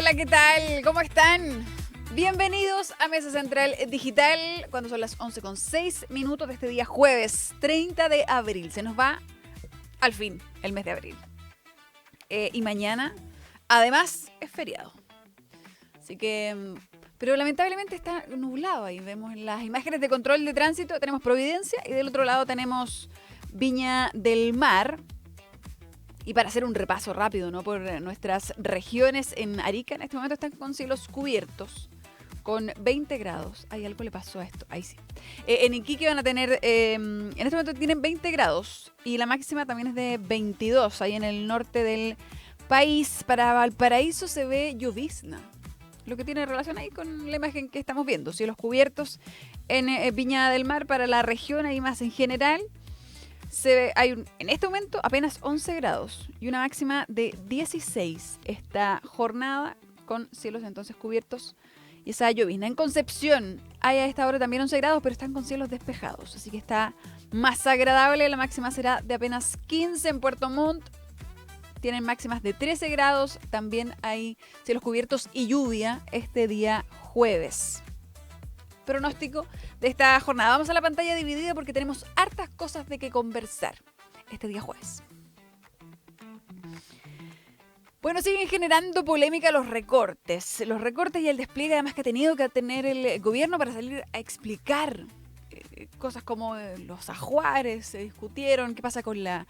Hola, ¿qué tal? ¿Cómo están? Bienvenidos a Mesa Central Digital, cuando son las 11:06 de este día jueves 30 de abril. Se nos va al fin el mes de abril. Y mañana, además, es feriado. Así que, pero lamentablemente está nublado ahí. Vemos las imágenes de control de tránsito, tenemos Providencia y del otro lado tenemos Viña del Mar. Y para hacer un repaso rápido, ¿no?, por nuestras regiones, en Arica en este momento están con cielos cubiertos, con 20 grados. Ay, algo le pasó a esto, ahí sí. En Iquique van a tener, en este momento tienen 20 grados y la máxima también es de 22, ahí en el norte del país. Para Valparaíso se ve llovizna, lo que tiene relación ahí con la imagen que estamos viendo. Cielos cubiertos en Viña del Mar para la región, ahí más en general. En este momento apenas 11 grados y una máxima de 16 esta jornada, con cielos entonces cubiertos y esa llovizna. En Concepción hay a esta hora también 11 grados, pero están con cielos despejados, así que está más agradable. La máxima será de apenas 15 en Puerto Montt. Tienen máximas de 13 grados. También hay cielos cubiertos y lluvia este día jueves. Pronóstico de esta jornada. Vamos a la pantalla dividida porque tenemos hartas cosas de que conversar este día jueves. Bueno, siguen generando polémica los recortes. Los recortes y el despliegue además que ha tenido que tener el gobierno para salir a explicar cosas como los ajuares. Se discutieron qué pasa con la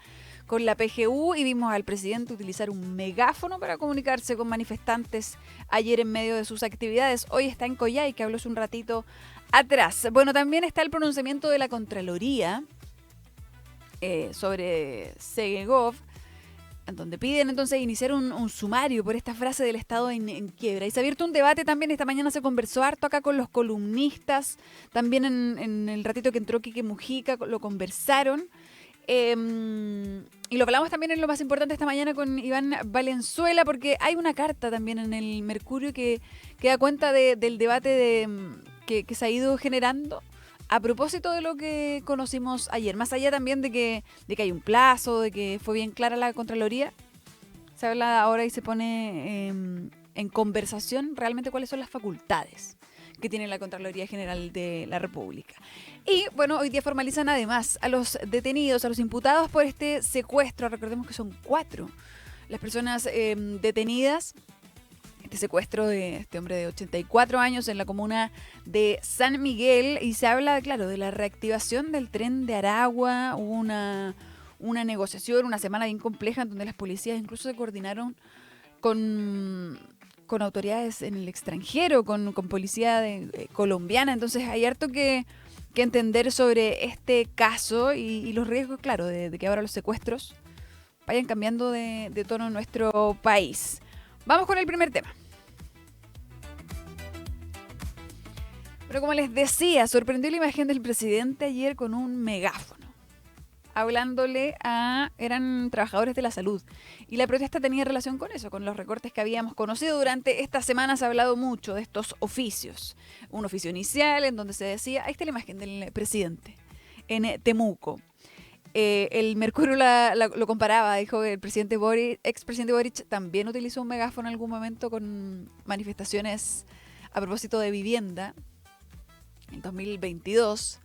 PGU y vimos al presidente utilizar un megáfono para comunicarse con manifestantes ayer en medio de sus actividades. Hoy está en Coyhai, que habló hace un ratito atrás. Bueno, también está el pronunciamiento de la Contraloría sobre Segegov, en donde piden entonces iniciar un sumario por esta frase del Estado en quiebra. Y se ha abierto un debate también. Esta mañana se conversó harto acá con los columnistas. También en el ratito que entró Quique Mujica lo conversaron. Y lo hablamos también en lo más importante esta mañana con Iván Valenzuela, porque hay una carta también en el Mercurio que da cuenta del debate que se ha ido generando a propósito de lo que conocimos ayer. Más allá también de que hay un plazo, de que fue bien clara la Contraloría, se habla ahora y se pone en conversación realmente cuáles son las facultades que tiene la Contraloría General de la República. Y bueno, hoy día formalizan además a los detenidos, a los imputados por este secuestro. Recordemos que son 4 las personas detenidas. Este secuestro de este hombre de 84 años en la comuna de San Miguel. Y se habla, claro, de la reactivación del tren de Aragua. Hubo una negociación, una semana bien compleja en donde las policías incluso se coordinaron con autoridades en el extranjero, con policía colombiana. Entonces hay harto que entender sobre este caso y los riesgos, claro, de que ahora los secuestros vayan cambiando de tono en nuestro país. Vamos con el primer tema. Pero como les decía, sorprendió la imagen del presidente ayer con un megáfono, hablándole eran trabajadores de la salud. Y la protesta tenía relación con eso, con los recortes que habíamos conocido. Durante estas semanas se ha hablado mucho de estos oficios. Un oficio inicial en donde se decía, ahí está la imagen del presidente, en Temuco. El Mercurio lo comparaba, dijo que el expresidente Boric también utilizó un megáfono en algún momento con manifestaciones a propósito de vivienda en 2022.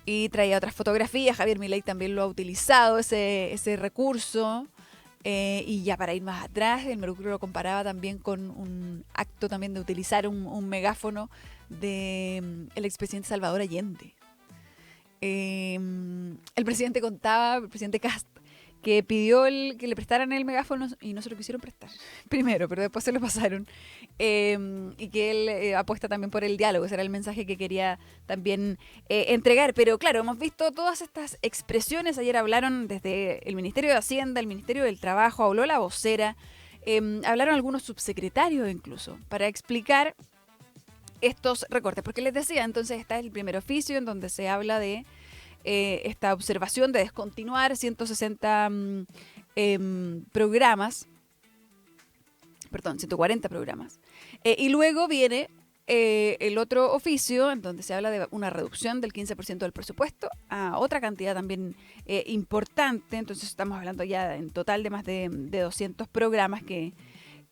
Y traía otras fotografías. Javier Milei también lo ha utilizado, ese recurso. Y ya para ir más atrás, el Mercurio lo comparaba también con un acto también de utilizar un megáfono del expresidente Salvador Allende. El presidente Kast, que pidió que le prestaran el megáfono y no se lo quisieron prestar primero, pero después se lo pasaron. Y que él apuesta también por el diálogo. Ese era el mensaje que quería también entregar. Pero claro, hemos visto todas estas expresiones. Ayer hablaron desde el Ministerio de Hacienda, el Ministerio del Trabajo, habló la vocera, hablaron algunos subsecretarios incluso, para explicar estos recortes. Porque les decía, entonces está el primer oficio en donde se habla de esta observación de descontinuar 160 programas, perdón, 140 programas. Y luego viene el otro oficio en donde se habla de una reducción del 15% del presupuesto a otra cantidad también importante. Entonces estamos hablando ya en total de más de 200 programas que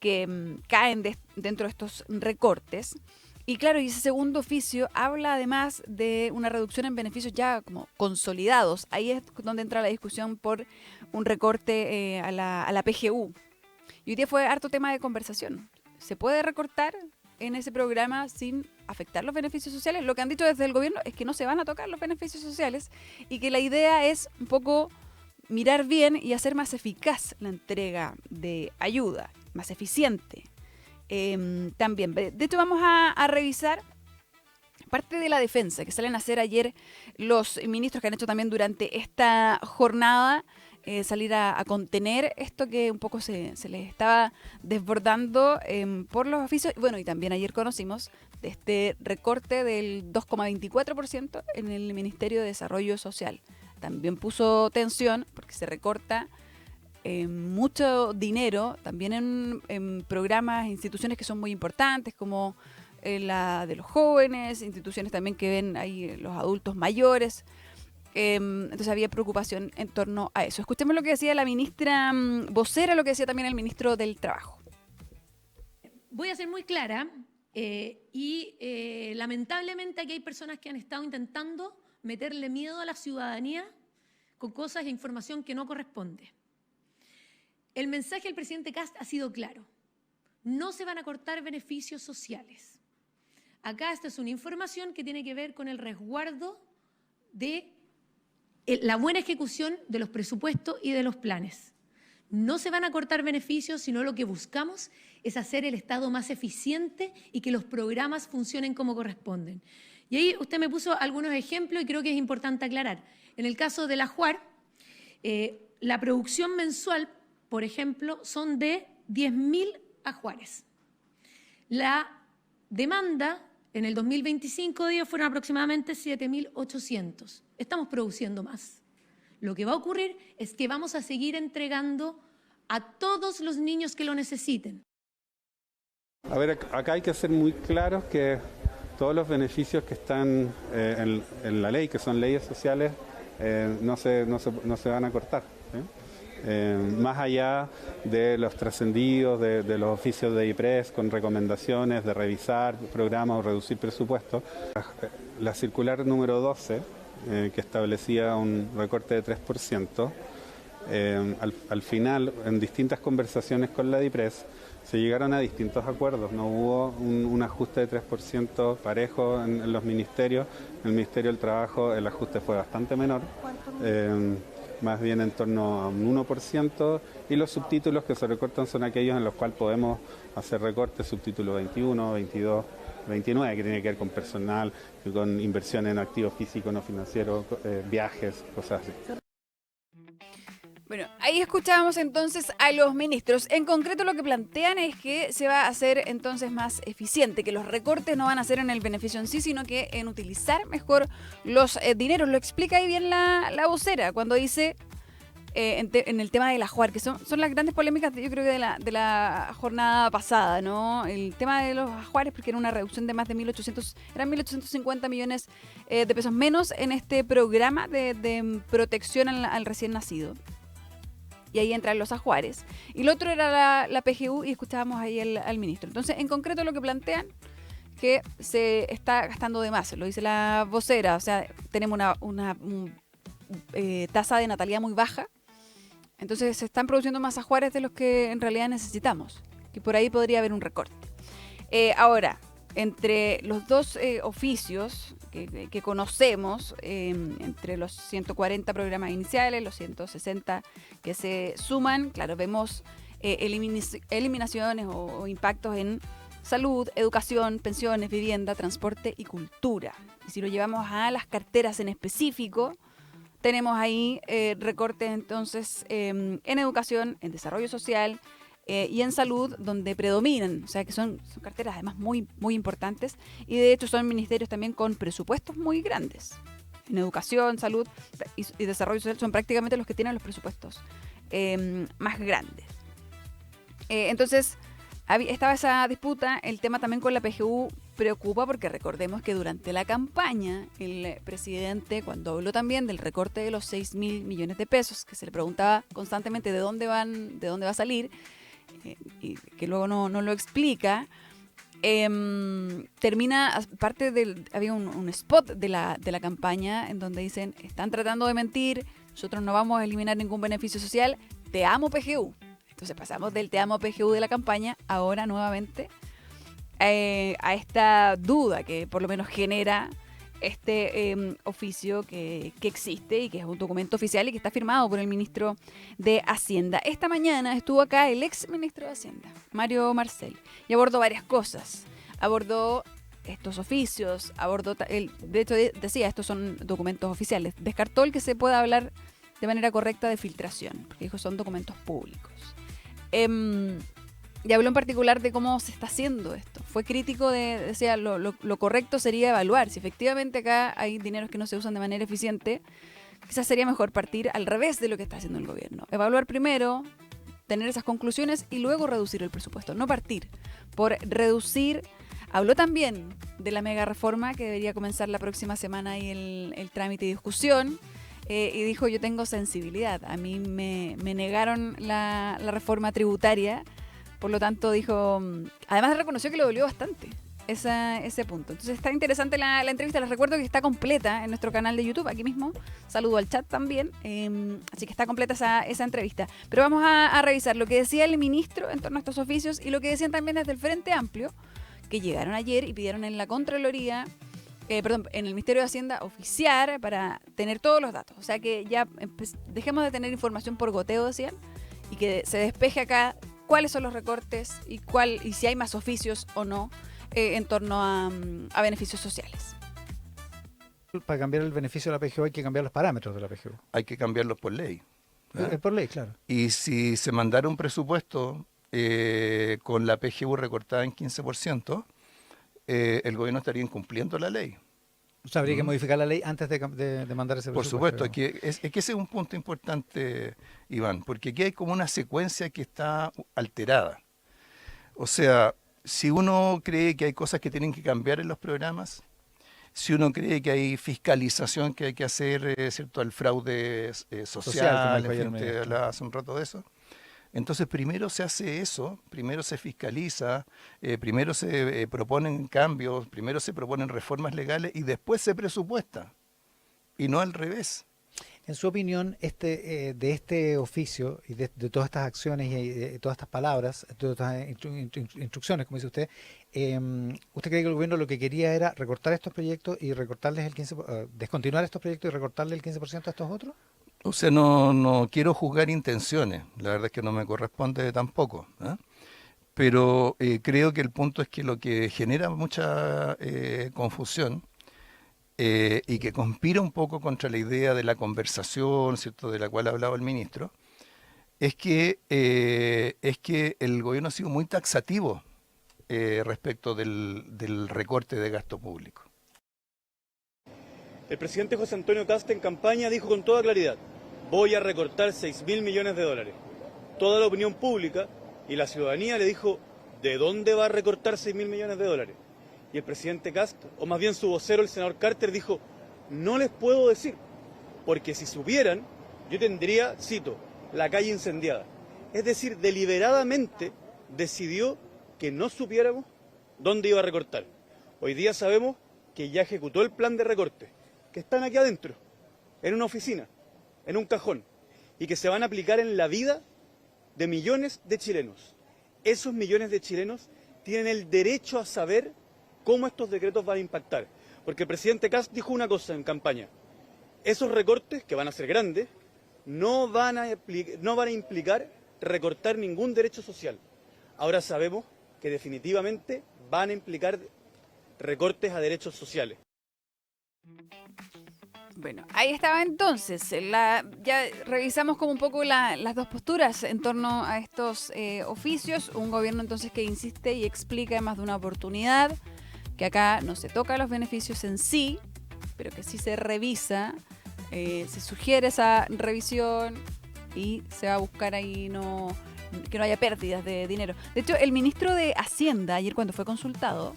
que caen dentro de estos recortes. Y claro, y ese segundo oficio habla además de una reducción en beneficios ya como consolidados. Ahí es donde entra la discusión por un recorte a la PGU. Y hoy día fue harto tema de conversación. ¿Se puede recortar en ese programa sin afectar los beneficios sociales? Lo que han dicho desde el gobierno es que no se van a tocar los beneficios sociales y que la idea es un poco mirar bien y hacer más eficaz la entrega de ayuda, más eficiente. También, de hecho, vamos a revisar parte de la defensa que salen a hacer ayer los ministros que han hecho también durante esta jornada, salir a contener esto que un poco se les estaba desbordando por los oficios. Bueno, y también ayer conocimos de este recorte del 2,24% en el Ministerio de Desarrollo Social. También puso tensión porque se recorta mucho dinero también en programas, instituciones que son muy importantes, como la de los jóvenes, instituciones también que ven ahí los adultos mayores. Entonces había preocupación en torno a eso. Escuchemos lo que decía la ministra vocera, lo que decía también el ministro del Trabajo. Voy a ser muy clara lamentablemente aquí hay personas que han estado intentando meterle miedo a la ciudadanía con cosas e información que no corresponde. El mensaje del presidente Kast ha sido claro. No se van a cortar beneficios sociales. Acá esta es una información que tiene que ver con el resguardo de la buena ejecución de los presupuestos y de los planes. No se van a cortar beneficios, sino lo que buscamos es hacer el Estado más eficiente y que los programas funcionen como corresponden. Y ahí usted me puso algunos ejemplos y creo que es importante aclarar. En el caso de la JUAR, la producción mensual, por ejemplo, son de 10.000 ajuares. La demanda en el 2025 fueron aproximadamente 7.800. Estamos produciendo más. Lo que va a ocurrir es que vamos a seguir entregando a todos los niños que lo necesiten. A ver, acá hay que ser muy claros que todos los beneficios que están en la ley, que son leyes sociales, no se van a cortar. Más allá de los trascendidos, de los oficios de IPRES con recomendaciones de revisar programas o reducir presupuestos, la circular número 12, que establecía un recorte de 3%, al final, en distintas conversaciones con la DIPRES, se llegaron a distintos acuerdos. No hubo un ajuste de 3% parejo en los ministerios. En el Ministerio del Trabajo el ajuste fue bastante menor. Más bien en torno a un 1%, y los subtítulos que se recortan son aquellos en los cuales podemos hacer recortes, subtítulo 21, 22, 29, que tiene que ver con personal, con inversión en activos físicos, no financieros, viajes, cosas así. Bueno, ahí escuchábamos entonces a los ministros. En concreto lo que plantean es que se va a hacer entonces más eficiente, que los recortes no van a ser en el beneficio en sí, sino que en utilizar mejor los dineros. Lo explica ahí bien la vocera cuando dice en el tema de la JUAR, que son las grandes polémicas, yo creo que de la jornada pasada, ¿no? El tema de los ajuares, porque era una reducción de más de 1.850 millones de pesos menos en este programa de protección al recién nacido. Y ahí entran los ajuares. Y lo otro era la PGU, y escuchábamos ahí al ministro. Entonces, en concreto lo que plantean, que se está gastando de más, lo dice la vocera. O sea, tenemos una tasa de natalidad muy baja. Entonces, se están produciendo más ajuares de los que en realidad necesitamos. Y por ahí podría haber un recorte. Ahora, entre los dos oficios que conocemos, entre los 140 programas iniciales, los 160 que se suman, claro, vemos eliminaciones o impactos en salud, educación, pensiones, vivienda, transporte y cultura. Y si lo llevamos a las carteras en específico, tenemos ahí recortes entonces en educación, en desarrollo social, y en salud, donde predominan, o sea que son carteras además muy, muy importantes, y de hecho son ministerios también con presupuestos muy grandes. En educación, salud y desarrollo social son prácticamente los que tienen los presupuestos más grandes. Entonces, estaba esa disputa. El tema también con la PGU preocupa porque recordemos que durante la campaña el presidente, cuando habló también del recorte de los 6.000 millones de pesos, que se le preguntaba constantemente de dónde va a salir, y que luego no lo explica, termina, había un spot de la campaña en donde dicen, están tratando de mentir, nosotros no vamos a eliminar ningún beneficio social, te amo PGU. Entonces pasamos del te amo PGU de la campaña ahora nuevamente a esta duda que por lo menos genera este oficio que existe y que es un documento oficial y que está firmado por el ministro de Hacienda. Esta mañana estuvo acá el ex ministro de Hacienda, Mario Marcel, y abordó varias cosas. Abordó estos oficios, de hecho decía, estos son documentos oficiales. Descartó el que se pueda hablar de manera correcta de filtración, porque dijo son documentos públicos. Y habló en particular de cómo se está haciendo esto. Fue crítico decía, lo correcto sería evaluar. Si efectivamente acá hay dineros que no se usan de manera eficiente, quizás sería mejor partir al revés de lo que está haciendo el gobierno. Evaluar primero, tener esas conclusiones y luego reducir el presupuesto. No partir por reducir. Habló también de la mega reforma que debería comenzar la próxima semana y el trámite y discusión. Y dijo, yo tengo sensibilidad. A mí me negaron la reforma tributaria. Por lo tanto, dijo, además reconoció que le dolió bastante ese punto. Entonces está interesante la entrevista. Les recuerdo que está completa en nuestro canal de YouTube, aquí mismo. Saludo al chat también. Así que está completa esa entrevista. Pero vamos a revisar lo que decía el ministro en torno a estos oficios y lo que decían también desde el Frente Amplio, que llegaron ayer y pidieron en la Contraloría, en el Ministerio de Hacienda oficiar para tener todos los datos. O sea que ya dejemos de tener información por goteo, decían, y que se despeje acá cuáles son los recortes y si hay más oficios o no en torno a beneficios sociales. Para cambiar el beneficio de la PGU hay que cambiar los parámetros de la PGU. Hay que cambiarlos por ley. Por ley, claro. Y si se mandara un presupuesto con la PGU recortada en 15%, el gobierno estaría incumpliendo la ley. O sea, habría que modificar la ley antes de mandar ese presupuesto. Por supuesto, es que ese es un punto importante, Iván, porque aquí hay como una secuencia que está alterada. O sea, si uno cree que hay cosas que tienen que cambiar en los programas, si uno cree que hay fiscalización que hay que hacer, ¿cierto?, al fraude social, en fin, usted hablaba hace un rato de eso. Entonces primero se hace eso, primero se fiscaliza, primero se proponen cambios, primero se proponen reformas legales y después se presupuesta, y no al revés. En su opinión, de este oficio y de todas estas acciones y de todas estas palabras, de todas estas instrucciones, como dice usted, ¿usted cree que el gobierno lo que quería era recortar estos proyectos y recortarles descontinuar estos proyectos y recortarle el 15% a estos otros? O sea, no quiero juzgar intenciones, la verdad es que no me corresponde tampoco, ¿eh? Pero creo que el punto es que lo que genera mucha confusión y que conspira un poco contra la idea de la conversación, ¿cierto?, de la cual hablaba el ministro, es que el gobierno ha sido muy taxativo respecto del recorte de gasto público. El presidente José Antonio Kast en campaña dijo con toda claridad: voy a recortar 6.000 millones de dólares. Toda la opinión pública y la ciudadanía le dijo: ¿de dónde va a recortar 6.000 millones de dólares? Y el presidente Kast, o más bien su vocero, el senador Carter, dijo: no les puedo decir, porque si supieran, yo tendría, cito, la calle incendiada. Es decir, deliberadamente decidió que no supiéramos dónde iba a recortar. Hoy día sabemos que ya ejecutó el plan de recorte, que están aquí adentro, en una oficina, en un cajón, y que se van a aplicar en la vida de millones de chilenos. Esos millones de chilenos tienen el derecho a saber cómo estos decretos van a impactar. Porque el presidente Kast dijo una cosa en campaña: esos recortes, que van a ser grandes, no van a implicar recortar ningún derecho social. Ahora sabemos que definitivamente van a implicar recortes a derechos sociales. Bueno, ahí estaba entonces. Ya revisamos como un poco las dos posturas en torno a estos oficios. Un gobierno entonces que insiste y explica en más de una oportunidad que acá no se toca los beneficios en sí, pero que sí se revisa, se sugiere esa revisión y se va a buscar ahí que no haya pérdidas de dinero. De hecho, el ministro de Hacienda, ayer cuando fue consultado,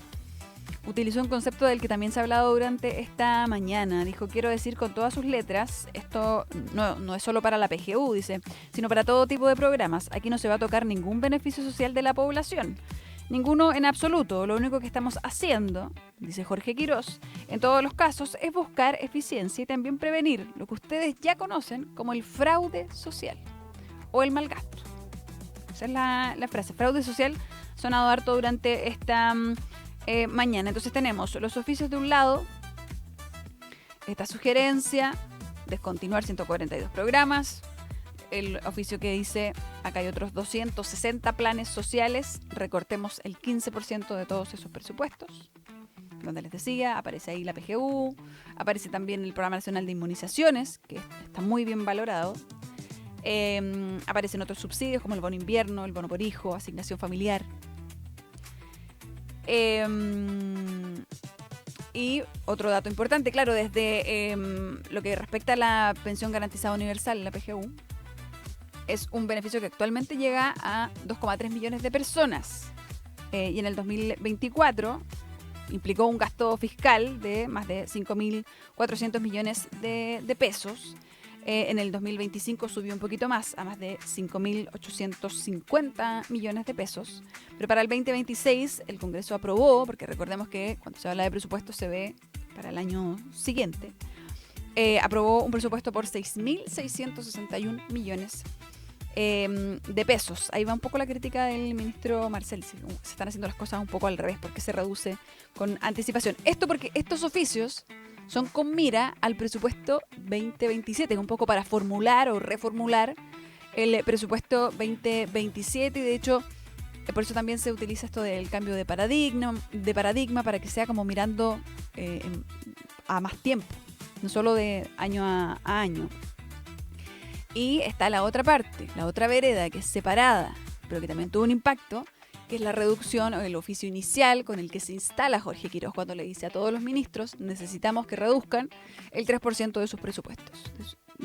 utilizó un concepto del que también se ha hablado durante esta mañana. Dijo, quiero decir con todas sus letras, esto no es solo para la PGU, dice, sino para todo tipo de programas. Aquí no se va a tocar ningún beneficio social de la población. Ninguno en absoluto. Lo único que estamos haciendo, dice Jorge Quirós, en todos los casos es buscar eficiencia y también prevenir lo que ustedes ya conocen como el fraude social o el mal gasto. Esa es la frase. Fraude social sonado harto durante esta mañana. Entonces tenemos los oficios de un lado, esta sugerencia, descontinuar 142 programas, el oficio que dice, acá hay otros 260 planes sociales, recortemos el 15% de todos esos presupuestos. Donde les decía, aparece ahí la PGU, aparece también el Programa Nacional de Inmunizaciones, que está muy bien valorado. Aparecen otros subsidios como el bono invierno, el bono por hijo, asignación familiar. Y otro dato importante, claro, desde lo que respecta a la pensión garantizada universal, la PGU, es un beneficio que actualmente llega a 2,3 millones de personas. Y en el 2024 implicó un gasto fiscal de más de 5.400 millones de pesos. En el 2025 subió un poquito más, a más de 5.850 millones de pesos. Pero para el 2026 el Congreso aprobó, porque recordemos que cuando se habla de presupuesto se ve para el año siguiente, aprobó un presupuesto por 6.661 millones de pesos. Ahí va un poco la crítica del ministro Marcel. Se están haciendo las cosas un poco al revés, porque se reduce con anticipación. Esto porque estos oficios son con mira al presupuesto 2027, un poco para formular o reformular el presupuesto 2027, y de hecho por eso también se utiliza esto del cambio de paradigma para que sea como mirando a más tiempo, no solo de año a año. Y está la otra parte, la otra vereda, que es separada, pero que también tuvo un impacto, que es la reducción o el oficio inicial con el que se instala Jorge Quirós cuando le dice a todos los ministros, necesitamos que reduzcan el 3% de sus presupuestos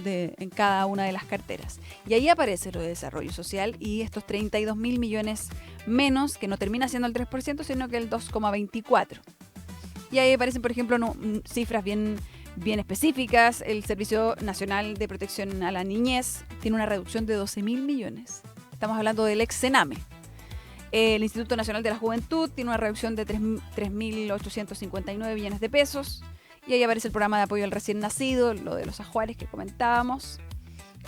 en cada una de las carteras. Y ahí aparece lo de desarrollo social y estos 32.000 millones menos, que no termina siendo el 3%, sino que el 2,24%. Y ahí aparecen, por ejemplo, cifras bien específicas. El Servicio Nacional de Protección a la Niñez tiene una reducción de 12.000 millones. Estamos hablando del ex Sename. El Instituto Nacional de la Juventud tiene una reducción de 3.859 millones de pesos. Y ahí aparece el programa de apoyo al recién nacido, lo de los ajuares que comentábamos,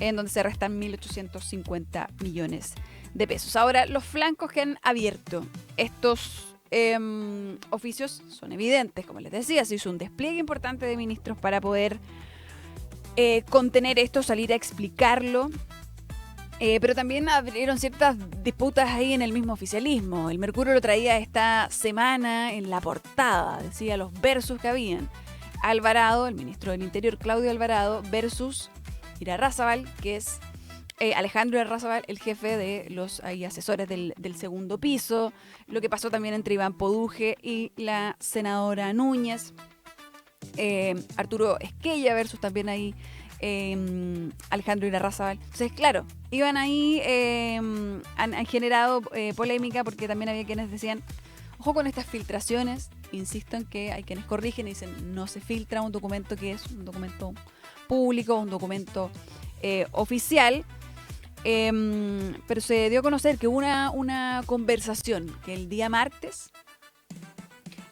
en donde se restan 1.850 millones de pesos. Ahora, los flancos que han abierto estos oficios son evidentes. Como les decía, se hizo un despliegue importante de ministros para poder contener esto, salir a explicarlo. Pero también abrieron ciertas disputas ahí en el mismo oficialismo. El Mercurio lo traía esta semana en la portada, decía los versus que habían. Alvarado, el ministro del Interior, Claudio Alvarado, versus Irarrázaval, que es Alejandro Irarrázaval, el jefe de los asesores del segundo piso. Lo que pasó también entre Iván Poduje y la senadora Núñez. Arturo Esquella versus también ahí Alejandro Irarrázaval. Entonces, claro, iban ahí, han generado polémica, porque también había quienes decían, ojo con estas filtraciones. Insisto en que hay quienes corrigen y dicen, no se filtra un documento que es un documento público, un documento oficial. Pero se dio a conocer que hubo una conversación que el día martes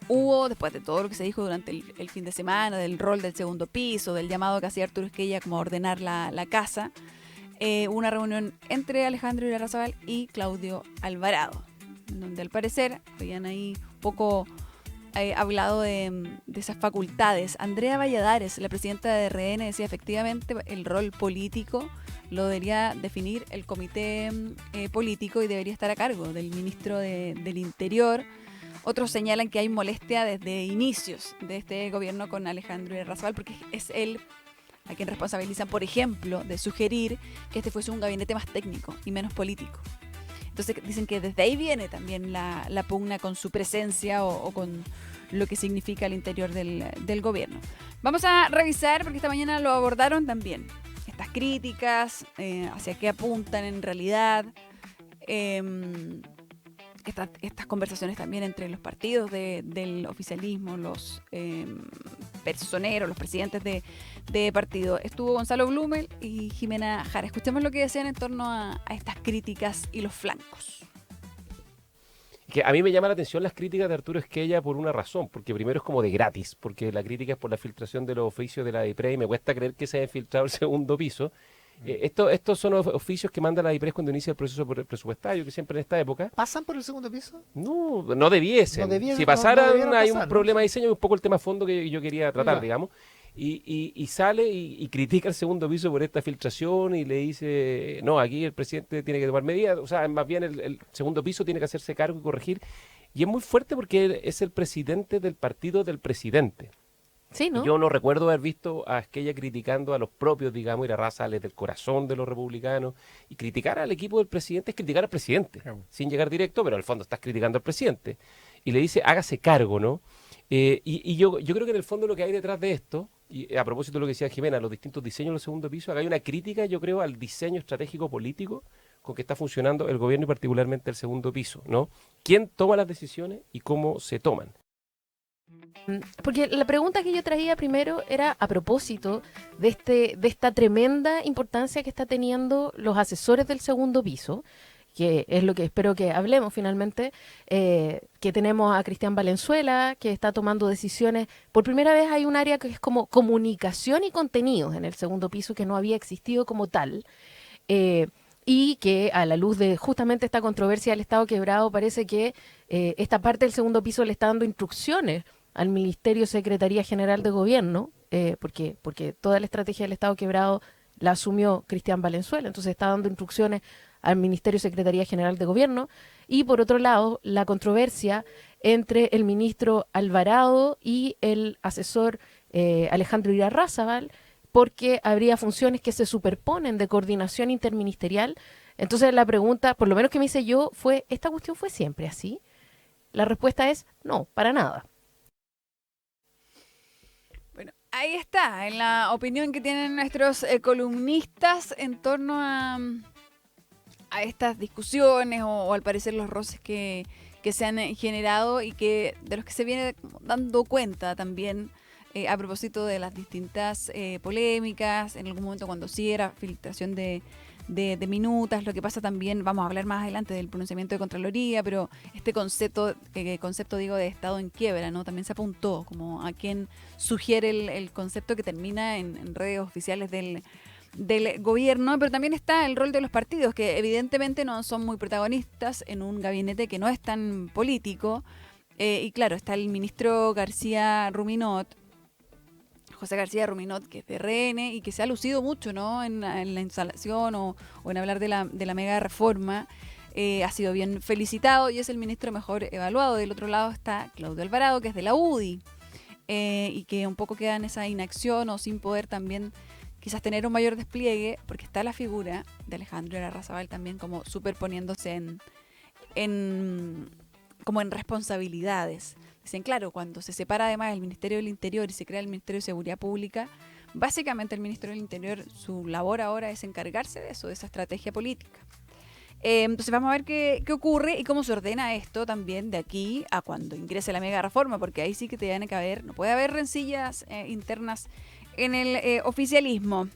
hubo, después de todo lo que se dijo durante el fin de semana, del rol del segundo piso, del llamado que hacía Arturo Esquella como a ordenar la casa, una reunión entre Alejandro Irarrázaval y Claudio Alvarado, donde al parecer habían ahí un poco hablado de esas facultades. Andrea Valladares, la presidenta de RN, decía efectivamente el rol político lo debería definir el comité político y debería estar a cargo del ministro del Interior. Otros señalan que hay molestia desde inicios de este gobierno con Alejandro Irarrázaval, porque es él a quien responsabilizan, por ejemplo, de sugerir que este fuese un gabinete más técnico y menos político. Entonces dicen que desde ahí viene también la pugna con su presencia o con lo que significa el interior del gobierno. Vamos a revisar, porque esta mañana lo abordaron también, estas críticas, hacia qué apuntan en realidad. estas conversaciones también entre los partidos del oficialismo, los personeros, los presidentes de partido. Estuvo Gonzalo Blumel y Jimena Jara. Escuchemos lo que decían en torno a estas críticas y los flancos. Que a mí me llama la atención las críticas de Arturo Esquella por una razón, porque primero es como de gratis, porque la crítica es por la filtración de los oficios de la DIPRE y me cuesta creer que se haya filtrado el segundo piso. Estos son oficios que manda la DIPRE cuando inicia el proceso presupuestario, que siempre en esta época... ¿Pasan por el segundo piso? No debiesen. No Si pasaran, debieran hay pasar, un problema ¿no? de diseño y un poco el tema fondo que yo quería tratar, Ya. digamos. Y sale y critica el segundo piso por esta filtración y le dice, no, aquí el presidente tiene que tomar medidas, o sea, más bien el segundo piso tiene que hacerse cargo y corregir. Y es muy fuerte porque él es el presidente del partido del presidente. Sí, ¿no? Yo no recuerdo haber visto a Esquella criticando a los propios, digamos, ir a sale del corazón de los republicanos. Y criticar al equipo del presidente es criticar al presidente, sin llegar directo, pero al fondo estás criticando al presidente. Y le dice, hágase cargo, ¿no? Y yo creo que en el fondo lo que hay detrás de esto, y a propósito de lo que decía Jimena, los distintos diseños del segundo piso, acá hay una crítica, yo creo, al diseño estratégico político con que está funcionando el gobierno y particularmente el segundo piso, ¿no? ¿Quién toma las decisiones y cómo se toman? Porque la pregunta que yo traía primero era a propósito de esta tremenda importancia que está teniendo los asesores del segundo piso, que es lo que espero que hablemos finalmente, que tenemos a Cristian Valenzuela, que está tomando decisiones. Por primera vez hay un área que es como comunicación y contenidos en el segundo piso que no había existido como tal. Y que a la luz de justamente esta controversia del Estado quebrado parece que esta parte del segundo piso le está dando instrucciones al Ministerio Secretaría General de Gobierno, porque toda la estrategia del Estado quebrado la asumió Cristian Valenzuela, entonces está dando instrucciones al Ministerio Secretaría General de Gobierno. Y por otro lado, la controversia entre el ministro Alvarado y el asesor Alejandro Irarrázaval, porque habría funciones que se superponen de coordinación interministerial. Entonces la pregunta, por lo menos que me hice yo, fue, ¿esta cuestión fue siempre así? La respuesta es no, para nada. Bueno, ahí está, en la opinión que tienen nuestros columnistas en torno a estas discusiones o al parecer los roces que se han generado y que de los que se viene dando cuenta también a propósito de las distintas polémicas, en algún momento cuando sí era filtración de minutas, lo que pasa también, vamos a hablar más adelante del pronunciamiento de Contraloría, pero este concepto digo de Estado en quiebra, ¿no? También se apuntó como a quien sugiere el concepto que termina en redes oficiales del gobierno, pero también está el rol de los partidos, que evidentemente no son muy protagonistas en un gabinete que no es tan político, y claro, está el ministro José García Ruminot, que es de RN y que se ha lucido mucho, ¿no? en la instalación o en hablar de la mega reforma. Ha sido bien felicitado y es el ministro mejor evaluado. Del otro lado está Claudio Alvarado, que es de la UDI, y que un poco queda en esa inacción o sin poder también quizás tener un mayor despliegue, porque está la figura de Alejandro Irarrázaval también como superponiéndose como en responsabilidades. Dicen, claro, cuando se separa además el Ministerio del Interior y se crea el Ministerio de Seguridad Pública, básicamente el Ministerio del Interior, su labor ahora es encargarse de eso, de esa estrategia política. Entonces vamos a ver qué ocurre y cómo se ordena esto también de aquí a cuando ingrese la mega reforma, porque ahí sí que tiene que haber, no puede haber rencillas internas en el oficialismo.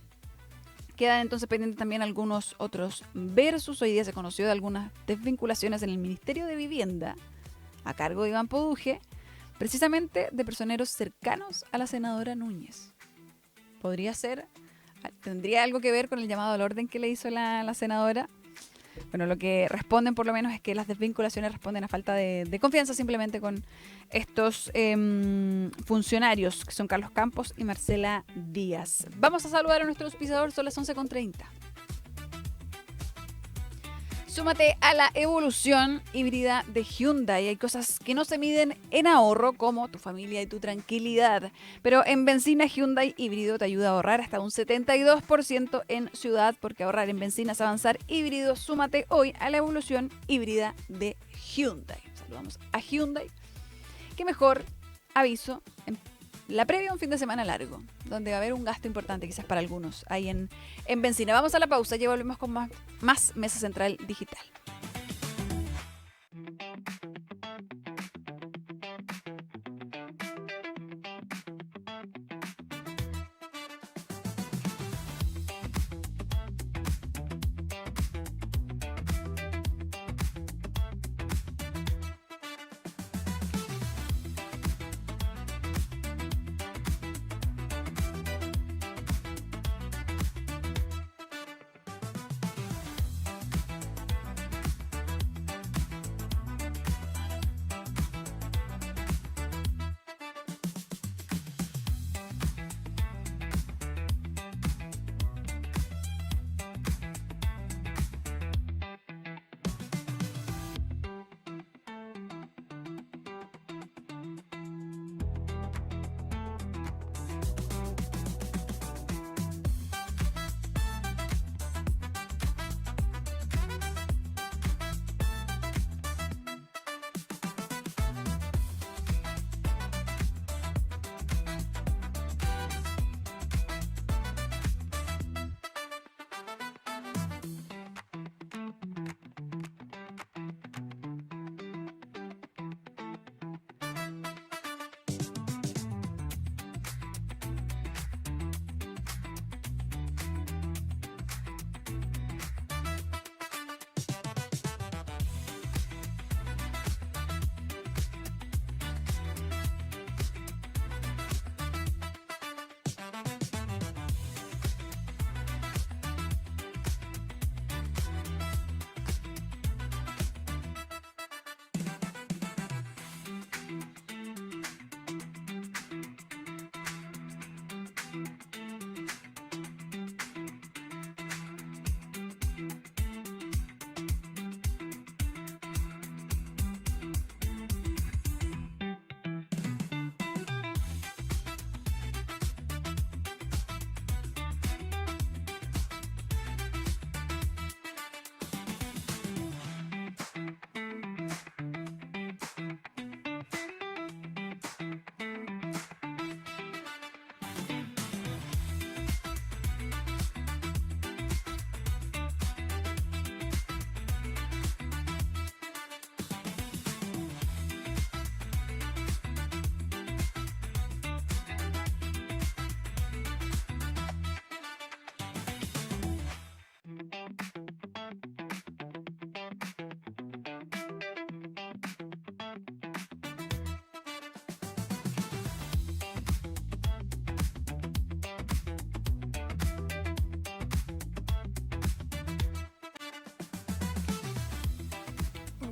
Quedan entonces pendientes también algunos otros versus. Hoy día se conoció de algunas desvinculaciones en el Ministerio de Vivienda, a cargo de Iván Poduje, precisamente de personeros cercanos a la senadora Núñez. ¿Tendría algo que ver con el llamado al orden que le hizo la senadora? Bueno, lo que responden por lo menos es que las desvinculaciones responden a falta de confianza simplemente con estos funcionarios, que son Carlos Campos y Marcela Díaz. Vamos a saludar a nuestro auspiciador, son las 11:30. Súmate a la evolución híbrida de Hyundai. Hay cosas que no se miden en ahorro, como tu familia y tu tranquilidad. Pero en benzina Hyundai híbrido te ayuda a ahorrar hasta un 72% en ciudad, porque ahorrar en benzina es avanzar híbrido. Súmate hoy a la evolución híbrida de Hyundai. Saludamos a Hyundai. Qué mejor aviso en la previa a un fin de semana largo, donde va a haber un gasto importante quizás para algunos ahí en benzina. Vamos a la pausa, ya volvemos con más Mesa Central Digital.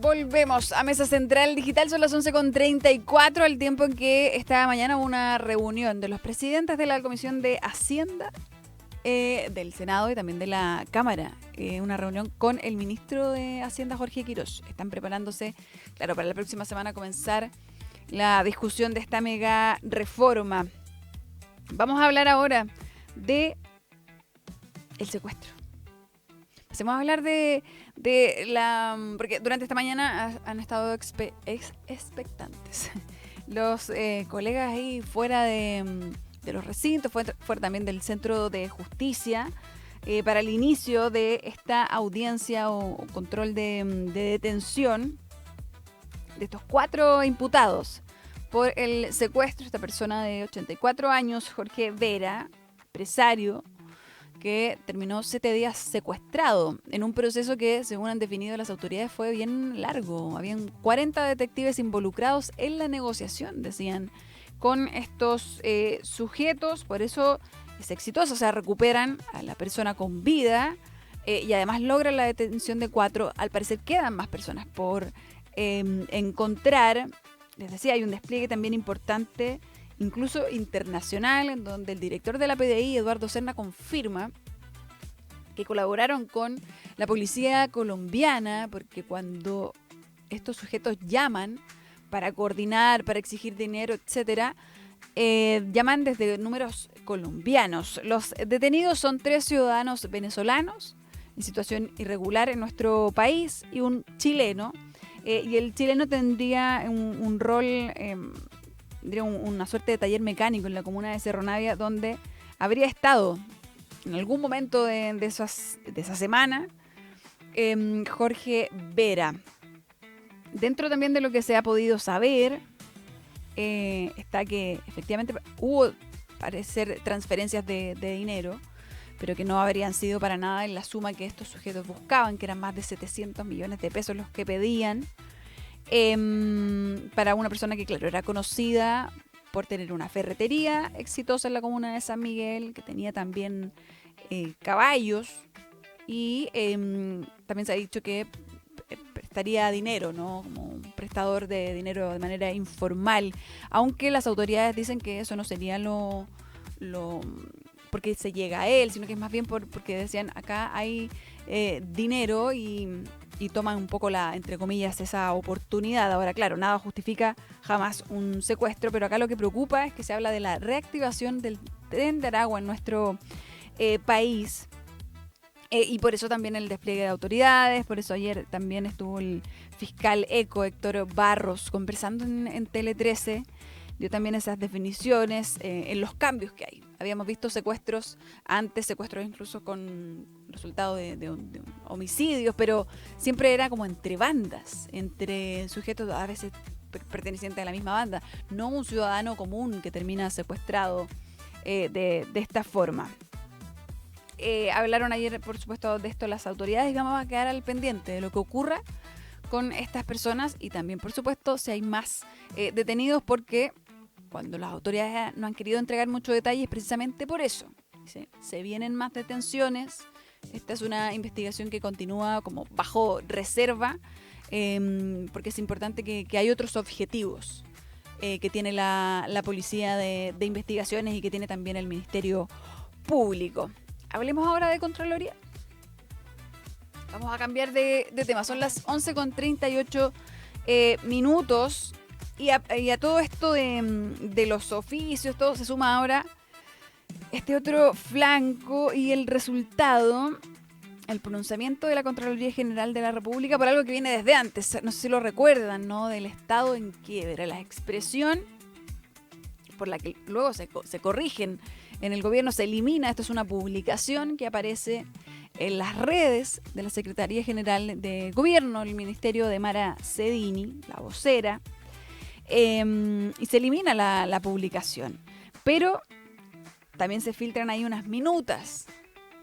Volvemos a Mesa Central Digital, son las 11:34, al tiempo en que esta mañana hubo una reunión de los presidentes de la Comisión de Hacienda, del Senado y también de la Cámara. Una reunión con el ministro de Hacienda, Jorge Quirós. Están preparándose, claro, para la próxima semana comenzar la discusión de esta mega reforma. Vamos a hablar ahora de el secuestro. Vamos a hablar de la... Porque durante esta mañana han estado expectantes los colegas ahí fuera de los recintos, fuera también del Centro de Justicia, para el inicio de esta audiencia o control de detención de estos 4 imputados por el secuestro de esta persona de 84 años, Jorge Vera, empresario, que terminó 7 días secuestrado en un proceso que, según han definido las autoridades, fue bien largo. Habían 40 detectives involucrados en la negociación, decían, con estos sujetos. Por eso es exitoso, o sea, recuperan a la persona con vida y además logran la detención de 4. Al parecer quedan más personas por encontrar. Les decía, hay un despliegue también importante, incluso internacional, en donde el director de la PDI, Eduardo Serna, confirma que colaboraron con la policía colombiana, porque cuando estos sujetos llaman para coordinar, para exigir dinero, etcétera, llaman desde números colombianos. Los detenidos son 3 ciudadanos venezolanos en situación irregular en nuestro país y un chileno. Y el chileno tendría un rol... una suerte de taller mecánico en la comuna de Cerro Navia, donde habría estado en algún momento de esa semana Jorge Vera. Dentro también de lo que se ha podido saber está que efectivamente hubo, parecer, transferencias de dinero, pero que no habrían sido para nada en la suma que estos sujetos buscaban, que eran más de 700 millones de pesos los que pedían. Para una persona que, claro, era conocida por tener una ferretería exitosa en la comuna de San Miguel, que tenía también caballos y también se ha dicho que prestaría dinero, ¿no? Como un prestador de dinero de manera informal, aunque las autoridades dicen que eso no sería lo porque se llega a él, sino que es más bien porque decían acá hay dinero y toman un poco entre comillas, esa oportunidad. Ahora, claro, nada justifica jamás un secuestro, pero acá lo que preocupa es que se habla de la reactivación del tren de Aragua en nuestro país. Y por eso también el despliegue de autoridades, por eso ayer también estuvo el fiscal ECO, Héctor Barros, conversando en Tele 13, dio también esas definiciones en los cambios que hay. Habíamos visto secuestros antes, secuestros incluso con resultado de homicidios, pero siempre era como entre bandas, entre sujetos a veces pertenecientes a la misma banda, no un ciudadano común que termina secuestrado de esta forma. Hablaron ayer, por supuesto, de esto las autoridades y vamos a quedar al pendiente de lo que ocurra con estas personas y también, por supuesto, si hay más detenidos, porque cuando las autoridades no han querido entregar muchos detalles, precisamente por eso. Se vienen más detenciones. Esta es una investigación que continúa como bajo reserva, porque es importante que hay otros objetivos que tiene la policía de investigaciones y que tiene también el Ministerio Público. Hablemos ahora de Contraloría. Vamos a cambiar de tema. Son las 11:38 minutos. Y a todo esto de los oficios, todo se suma ahora este otro flanco y el resultado, el pronunciamiento de la Contraloría General de la República por algo que viene desde antes. No sé si lo recuerdan, ¿no? Del Estado en quiebra, la expresión por la que luego se corrigen en el gobierno, se elimina. Esto es una publicación que aparece en las redes de la Secretaría General de Gobierno, el Ministerio de Mara Cedini, la vocera. Y se elimina la publicación, pero también se filtran ahí unas minutas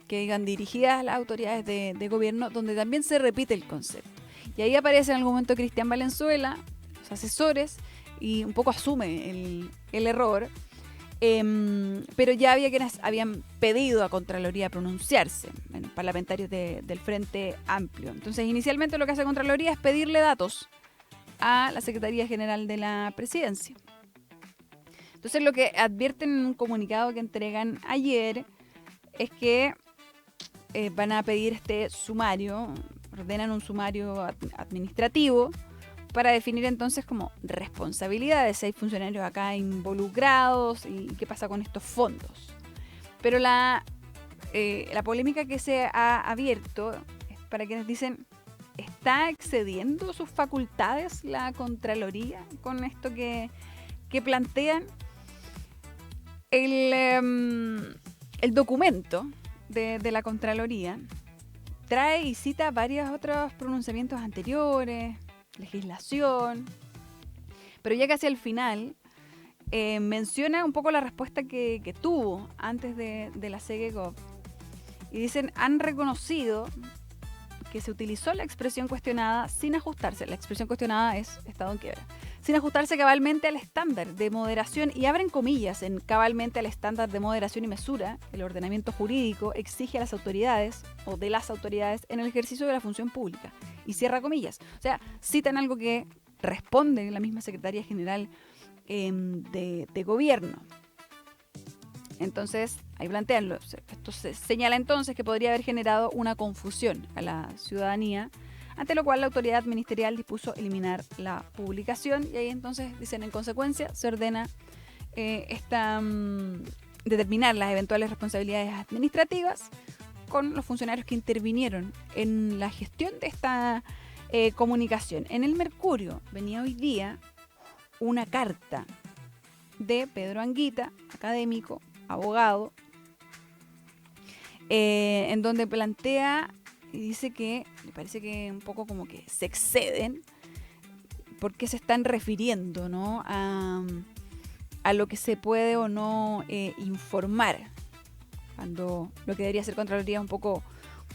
que digan dirigidas a las autoridades de gobierno, donde también se repite el concepto, y ahí aparece en algún momento Cristian Valenzuela, los asesores, y un poco asume el error, Pero ya había quienes habían pedido a Contraloría pronunciarse, parlamentarios del Frente Amplio. Entonces, inicialmente lo que hace Contraloría es pedirle datos a la Secretaría General de la Presidencia. Entonces, lo que advierten en un comunicado que entregan ayer es que van a pedir este sumario, ordenan un sumario administrativo para definir entonces como responsabilidades, si hay funcionarios acá involucrados y qué pasa con estos fondos. Pero la polémica que se ha abierto es para quienes dicen, ¿está excediendo sus facultades la Contraloría con esto que plantean? El documento de la Contraloría trae y cita varios otros pronunciamientos anteriores, legislación, pero ya casi al final menciona un poco la respuesta que tuvo antes de la CGCOP y dicen, han reconocido que se utilizó la expresión cuestionada sin ajustarse, la expresión cuestionada es estado en quiebra, sin ajustarse cabalmente al estándar de moderación, y abren comillas en cabalmente al estándar de moderación y mesura, el ordenamiento jurídico exige a las autoridades o de las autoridades en el ejercicio de la función pública, y cierra comillas. O sea, citan algo que responde la misma Secretaría General de Gobierno. Entonces, ahí plantean, esto se señala entonces que podría haber generado una confusión a la ciudadanía, ante lo cual la autoridad ministerial dispuso eliminar la publicación, y ahí entonces dicen, en consecuencia, se ordena determinar las eventuales responsabilidades administrativas con los funcionarios que intervinieron en la gestión de esta comunicación. En el Mercurio venía hoy día una carta de Pedro Anguita, académico, abogado, en donde plantea y dice que le parece que un poco como que se exceden porque se están refiriendo, ¿no?, a lo que se puede o no informar, cuando lo que debería hacer Contraloría es un poco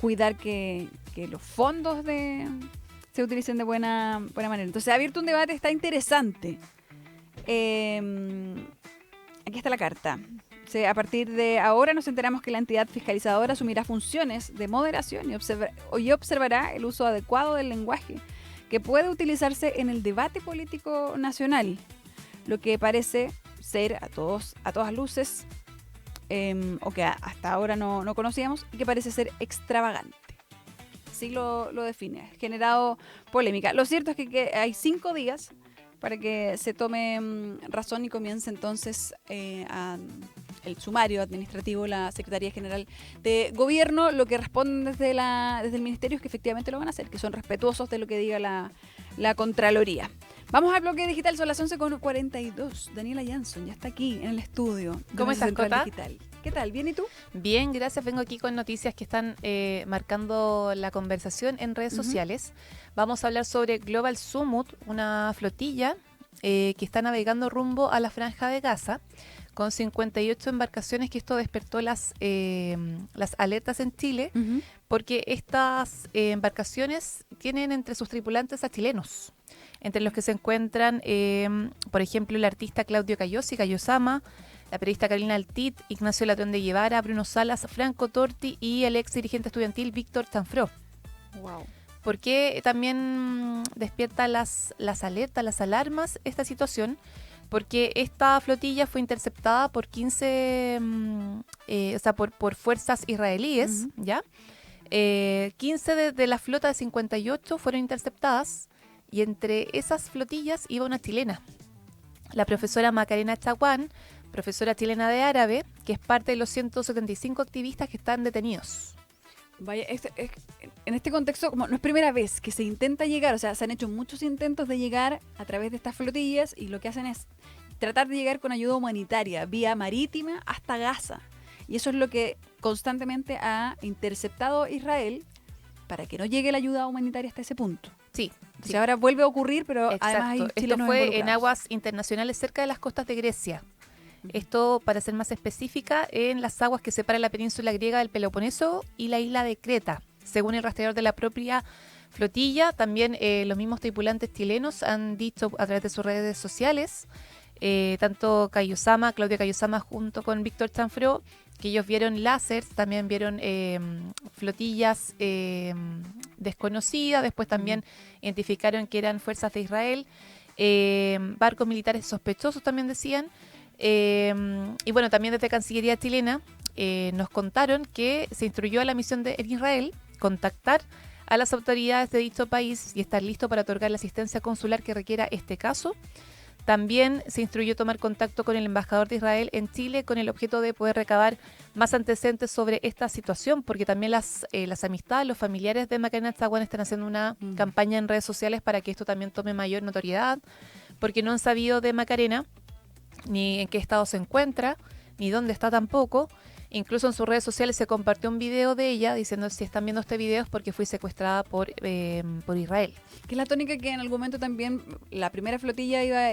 cuidar que los fondos se utilicen de buena manera. Entonces ha abierto un debate, está interesante. Aquí está la carta. A partir de ahora nos enteramos que la entidad fiscalizadora asumirá funciones de moderación y observará el uso adecuado del lenguaje que puede utilizarse en el debate político nacional, lo que parece ser a todas luces, o que hasta ahora no conocíamos, y que parece ser extravagante. Así lo define. Ha generado polémica. Lo cierto es que hay 5 días para que se tome razón y comience entonces el sumario administrativo, la Secretaría General de Gobierno. Lo que responden desde el Ministerio es que efectivamente lo van a hacer, que son respetuosos de lo que diga la Contraloría. Vamos al bloque digital, son las 11:42. Daniela Jansson ya está aquí en el estudio. ¿Cómo estás, Cota? Digital. ¿Qué tal? ¿Bien y tú? Bien, gracias. Vengo aquí con noticias que están marcando la conversación en redes sociales. Vamos a hablar sobre Global Summit, una flotilla que está navegando rumbo a la Franja de Gaza, con 58 embarcaciones, que esto despertó las alertas en Chile, porque estas embarcaciones tienen entre sus tripulantes a chilenos, entre los que se encuentran, por ejemplo, el artista Claudio Cayosi, Cayosama, la periodista Carolina Altit, Ignacio Latón de Guevara, Bruno Salas, Franco Torti y el ex dirigente estudiantil Víctor Chanfró. Wow. ¿Por qué también despierta las alertas, las alarmas esta situación? Porque esta flotilla fue interceptada por 15, por fuerzas israelíes, ¿ya? 15 de la flota de 58 fueron interceptadas, y entre esas flotillas iba una chilena, la profesora Macarena Chaguán, profesora chilena de árabe, que es parte de los 175 activistas que están detenidos. Vaya, en este contexto, como no es primera vez que se intenta llegar, o sea, se han hecho muchos intentos de llegar a través de estas flotillas, y lo que hacen es tratar de llegar con ayuda humanitaria vía marítima hasta Gaza. Y eso es lo que constantemente ha interceptado Israel para que no llegue la ayuda humanitaria hasta ese punto. Sí. O sea, ahora vuelve a ocurrir, pero exacto. Además hay chilenos Esto fue en involucrados. aguas internacionales cerca de las costas de Grecia. Esto, para ser más específica, en las aguas que separan la península griega del Peloponeso y la isla de Creta. Según el rastreador de la propia flotilla, también los mismos tripulantes chilenos han dicho a través de sus redes sociales tanto Claudia Cayosama junto con Víctor Chanfró, que ellos vieron láseres, también vieron flotillas desconocidas, después también identificaron que eran fuerzas de Israel, barcos militares sospechosos también decían, y bueno, también desde Cancillería chilena nos contaron que se instruyó a la misión en Israel contactar a las autoridades de dicho país y estar listo para otorgar la asistencia consular que requiera este caso. También se instruyó tomar contacto con el embajador de Israel en Chile con el objeto de poder recabar más antecedentes sobre esta situación, porque también las amistades, los familiares de Macarena Chaguán están haciendo una campaña en redes sociales para que esto también tome mayor notoriedad, porque no han sabido de Macarena ni en qué estado se encuentra, ni dónde está tampoco. Incluso en sus redes sociales se compartió un video de ella diciendo: si están viendo este video es porque fui secuestrada por Israel. Que es la tónica que en algún momento también la primera flotilla iba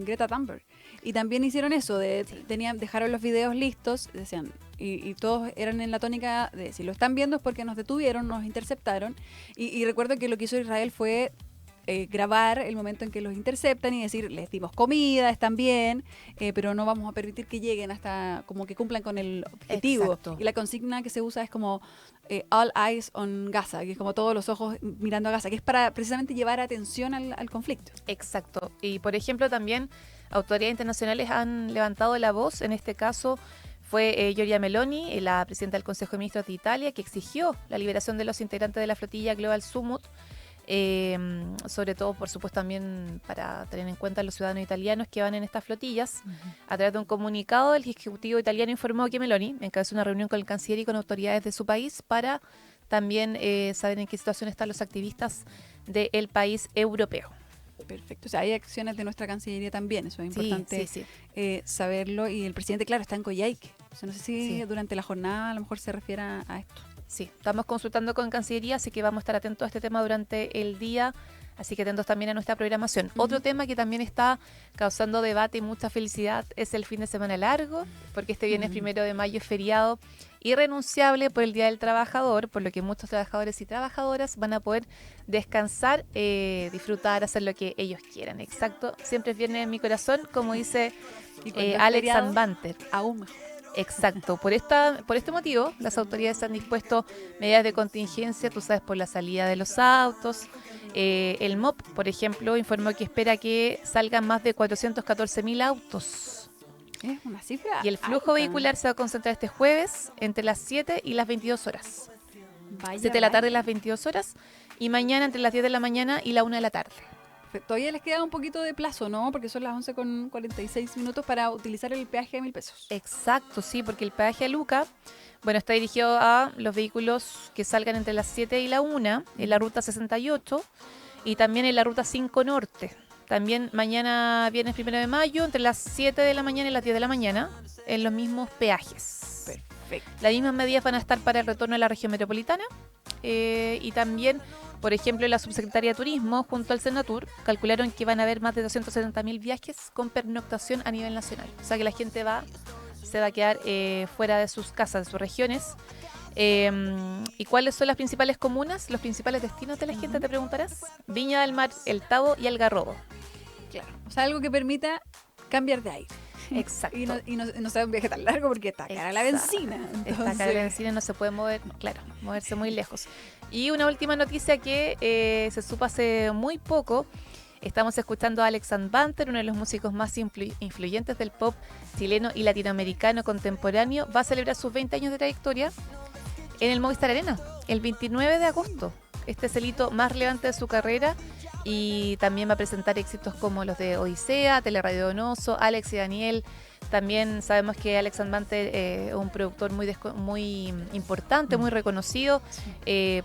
Greta Thunberg. Y también hicieron eso, dejaron los videos listos, decían, y todos eran en la tónica de si lo están viendo es porque nos detuvieron, nos interceptaron. Y recuerdo que lo que hizo Israel fue grabar el momento en que los interceptan y decir, les dimos comida, están bien, pero no vamos a permitir que lleguen hasta como que cumplan con el objetivo. Exacto. Y la consigna que se usa es como all eyes on Gaza, que es como todos los ojos mirando a Gaza, que es para precisamente llevar atención al conflicto. Exacto. Y por ejemplo también autoridades internacionales han levantado la voz, en este caso fue Giorgia Meloni, la presidenta del Consejo de Ministros de Italia, que exigió la liberación de los integrantes de la flotilla Global Summit, sobre todo, por supuesto, también para tener en cuenta los ciudadanos italianos que van en estas flotillas. A través de un comunicado, el Ejecutivo italiano informó que Meloni encabezó una reunión con el canciller y con autoridades de su país para también saber en qué situación están los activistas del país europeo. Perfecto, o sea, hay acciones de nuestra Cancillería también, eso es importante sí. saberlo. Y el presidente, claro, está en Coyhaique, o sea, no sé si durante la jornada a lo mejor se refiere a esto. Sí, estamos consultando con Cancillería, así que vamos a estar atentos a este tema durante el día, así que atentos también a nuestra programación. Otro tema que también está causando debate y mucha felicidad es el fin de semana largo, porque este viernes 1 de mayo es feriado irrenunciable por el Día del Trabajador, por lo que muchos trabajadores y trabajadoras van a poder descansar, disfrutar, hacer lo que ellos quieran. Exacto, siempre es viernes en mi corazón, como dice Alex Banter. Aún mejor. Exacto, por este motivo las autoridades han dispuesto medidas de contingencia, tú sabes, por la salida de los autos. El MOP, por ejemplo, informó que espera que salgan más de 414.000 autos. Es una cifra Y el flujo alta. vehicular se va a concentrar este jueves entre las 7 y las 22 horas. Vaya, 7 de la tarde y vaya. las 22 horas y mañana entre las 10 de la mañana y la 1 de la tarde. Todavía les queda un poquito de plazo, ¿no? Porque son las 11:46 para utilizar el peaje de 1.000 pesos. Exacto, sí, porque el peaje a Luca, bueno, está dirigido a los vehículos que salgan entre las 7 y la 1 en la ruta 68 y también en la ruta 5 Norte. También mañana, viernes 1 de mayo, entre las 7 de la mañana y las 10 de la mañana, en los mismos peajes. Perfecto. Las mismas medidas van a estar para el retorno a la región metropolitana y también, por ejemplo, la subsecretaria de Turismo junto al Senatur calcularon que van a haber más de 270.000 viajes con pernoctación a nivel nacional. O sea que la gente se va a quedar fuera de sus casas, de sus regiones. ¿Y cuáles son las principales comunas, los principales destinos de la gente, te preguntarás? Viña del Mar, El Tabo y Algarrobo. Claro. O sea, algo que permita cambiar de aire. Exacto. Y no sea un viaje tan largo porque está cara la benzina. Está cara la benzina, no se puede mover, claro, moverse muy lejos. Y una última noticia que se supo hace muy poco. Estamos escuchando a Alex Banter, uno de los músicos más influyentes del pop chileno y latinoamericano contemporáneo. Va a celebrar sus 20 años de trayectoria en el Movistar Arena, el 29 de agosto. Este es el hito más relevante de su carrera y también va a presentar éxitos como los de Odisea, Teleradio Donoso, Alex y Daniel. También sabemos que Alex Banter es un productor muy importante, muy reconocido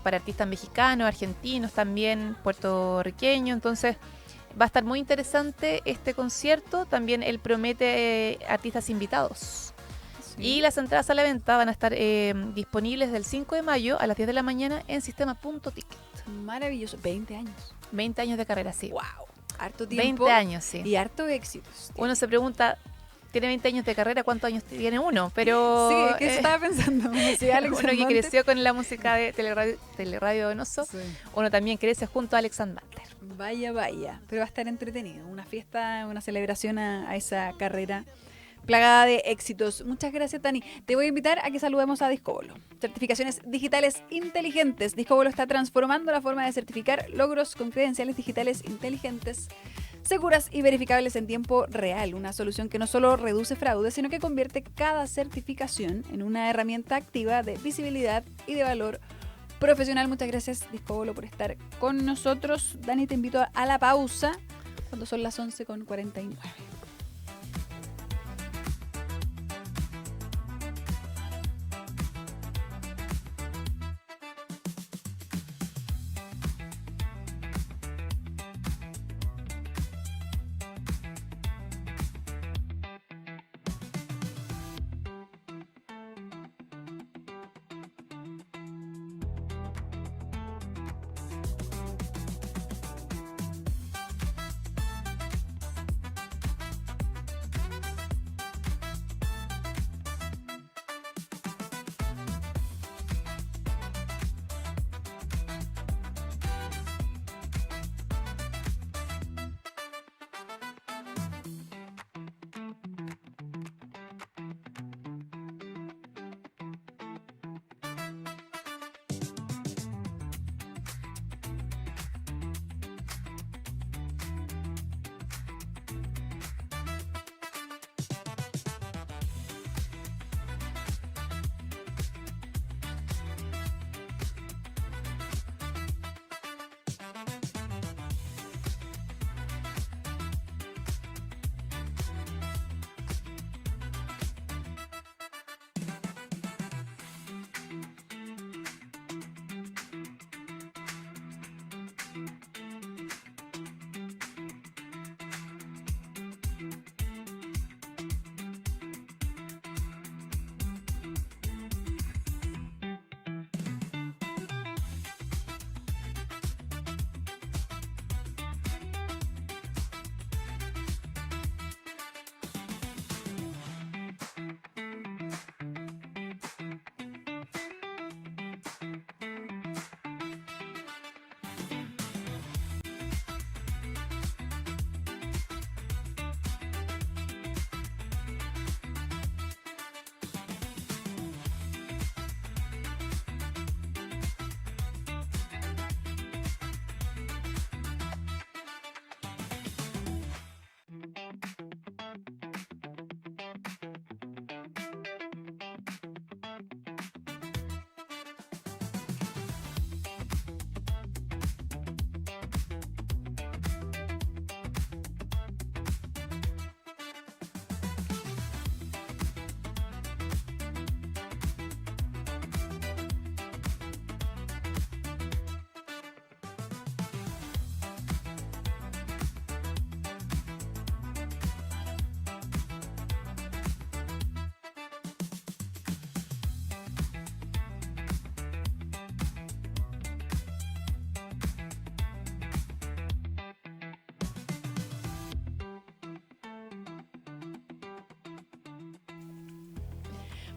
para artistas mexicanos, argentinos también, puertorriqueños. Entonces va a estar muy interesante este concierto. También él promete artistas invitados. Y las entradas a la venta van a estar disponibles del 5 de mayo a las 10 de la mañana en sistema.ticket. Maravilloso. 20 años. 20 años de carrera, sí. ¡Wow! Harto tiempo. 20 años, sí. Y harto éxitos. Uno se pregunta, tiene 20 años de carrera, ¿cuántos años tiene uno? Pero Sí, ¿qué estaba pensando? Sí, Alex uno que Andantes. creció con la música de Teleradio Donoso, Sí. uno también crece junto a Alex Andanter. Vaya, vaya. Pero va a estar entretenido. Una fiesta, una celebración a esa carrera plagada de éxitos. Muchas gracias, Tani. Te voy a invitar a que saludemos a Discobolo. Certificaciones digitales inteligentes. Discobolo está transformando la forma de certificar logros con credenciales digitales inteligentes, seguras y verificables en tiempo real. Una solución que no solo reduce fraude, sino que convierte cada certificación en una herramienta activa de visibilidad y de valor profesional. Muchas gracias, Discobolo, por estar con nosotros. Dani, te invito a la pausa cuando son las 11:49.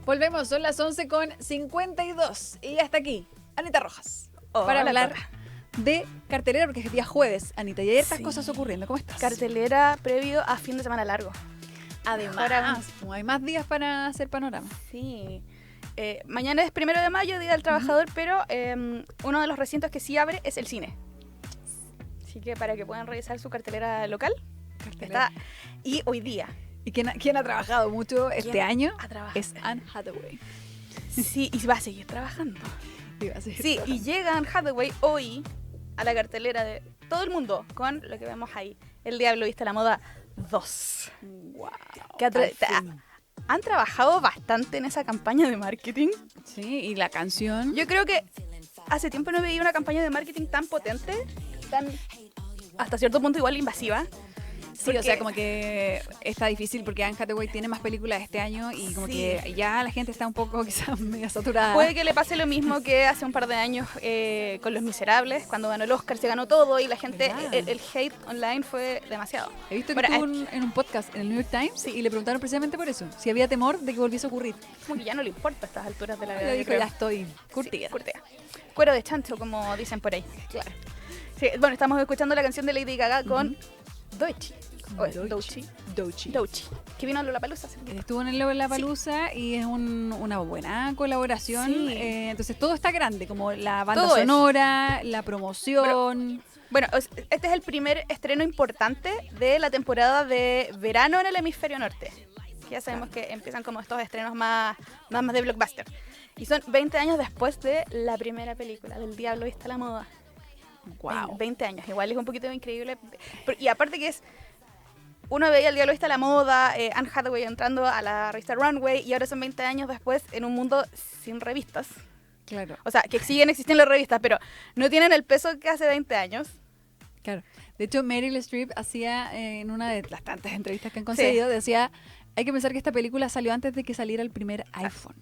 Volvemos, son las 11:52 y hasta aquí, Anita Rojas, para hablar de cartelera, porque es día jueves, Anita, y hay estas cosas ocurriendo. ¿Cómo estás? Cartelera previo a fin de semana largo. Además, hay más días para hacer panorama. Sí. Mañana es 1 de mayo, Día del Trabajador, pero uno de los recintos que sí abre es el cine. Así que para que puedan revisar su cartelera local. Y hoy día. ¿Y quién ha trabajado mucho este año? Es Anne Hathaway. Sí, y va a seguir trabajando. Sí, y llega Anne Hathaway hoy a la cartelera de todo el mundo con lo que vemos ahí, El Diablo Viste a la Moda 2. Wow. Que han trabajado bastante en esa campaña de marketing. Sí, y la canción. Yo creo que hace tiempo no veía una campaña de marketing tan potente, tan hasta cierto punto igual invasiva. Sí, o sea, como que está difícil porque Anne Hathaway tiene más películas este año y como que ya la gente está un poco quizás media saturada. Puede que le pase lo mismo que hace un par de años con Los Miserables, cuando ganó el Oscar, se ganó todo y la gente, el hate online fue demasiado. He visto que estuvo en un podcast en el New York Times y le preguntaron precisamente por eso, si había temor de que volviese a ocurrir. Como que ya no le importa a estas alturas de la vida. Le dijo, ya estoy curtida. Sí, curtida. Cuero de chancho, como dicen por ahí. Claro. Sí, bueno, estamos escuchando la canción de Lady Gaga con Doechii. Doechii. Que vino a Lollapalooza. Estuvo en el Lollapalooza y es una buena colaboración. Sí. Entonces todo está grande, como la banda sonora, la promoción. Bueno, este es el primer estreno importante de la temporada de verano en el hemisferio norte. Ya sabemos que empiezan como estos estrenos más de blockbuster. Y son 20 años después de la primera película, del Diablo Viste a la Moda. Wow. 20 años, igual es un poquito increíble. Y aparte que uno veía el Diablo Viste a la Moda, Anne Hathaway entrando a la revista Runway, y ahora son 20 años después en un mundo sin revistas. Claro. O sea, que siguen existiendo las revistas, pero no tienen el peso que hace 20 años. Claro. De hecho, Meryl Streep hacía en una de las tantas entrevistas que han concedido, decía, hay que pensar que esta película salió antes de que saliera el primer iPhone.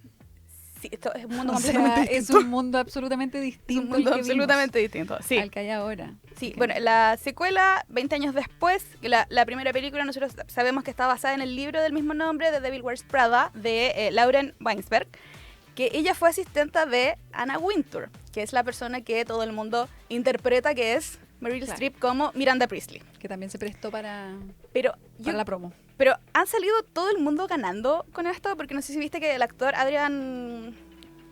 Sí, esto es un mundo completamente distinto. Es un mundo absolutamente distinto. Es un mundo absolutamente distinto, sí. Al que hay ahora. Sí, okay. Bueno, la secuela, 20 años después, la primera película, nosotros sabemos que está basada en el libro del mismo nombre, de Devil Wears Prada, de Lauren Weinsberg, que ella fue asistenta de Anna Wintour, que es la persona que todo el mundo interpreta que es Meryl Streep como Miranda Priestley. Que también se prestó para la promo. Pero han salido todo el mundo ganando con esto, porque no sé si viste que el actor Adrian...